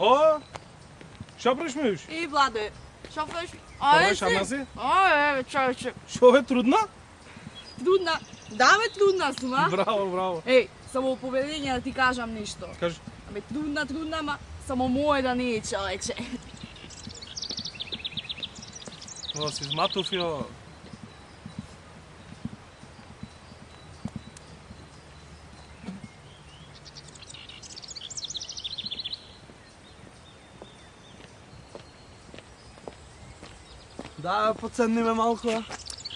О, што прешмеш? И, Владе, што правиш? Добре, шамна си? Еве, човече. Што е трудна? Трудна. Да, бе, трудна сум, а? Браво, браво. Еј, само поведение да ти кажам нешто. Кажи. Абе, трудна, ама само моје да не е, човече. О, си зматов ја. Да, поценниме малку, а?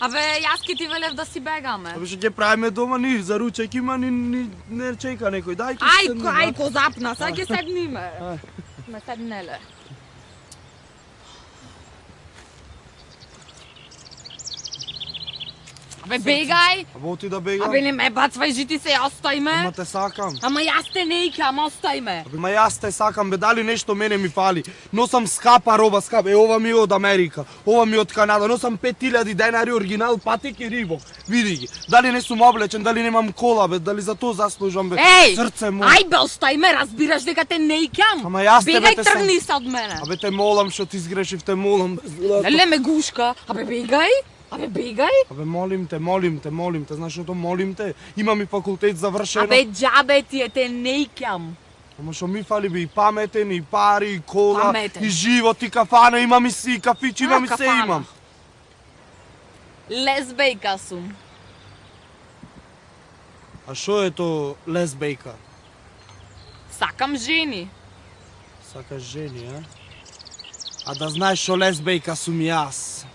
Абе, јас ке ти велев да си бегаме. Абе, што ќе правиме дома, ни за ручек има, ни не чека некој. Дај ќе седнеме. Ајко, запна, сега ќе седниме. Ме седнеле. Абе, бегај! Абе, оти да бегам. Абе, не ме бацвај, жити се, остај ме. Ама те сакам. Ама јас те не икам, остај ме. Абе, ма јас те сакам, бе, дали нешто мене ми фали. Носам скапа роба, скапа. Ова ми е од Америка, ова ми е од Канада. Носам 5000 денари оригинал, патик и рибок. Види ги. Дали не сум облечен, дали немам кола, бе, дали за тоа заслужам, бе. Еј! Срце му. Ај бе, остај ме, разбираш дека те не икам. Ама јас тебе Бегај, те тргни се од мене. Абе, те молам што ти сгрешив, те молам. Леле ме гушка. Абе, бегај. Абе, бегај. Абе, молим те, знаеш што молим те? Имам и факултет завршено. Абе, џабе ти е, те не икам. Ама што ми фали бе, и паметен, и пари, и кола, Паметен. и живот, и кафана, имам и си, кафич, имам и се кафана? имам. Лесбејка сум. А што е то лесбејка? Сакам жени. Сакаш жени, а? А да знаеш што лесбејка сум јас.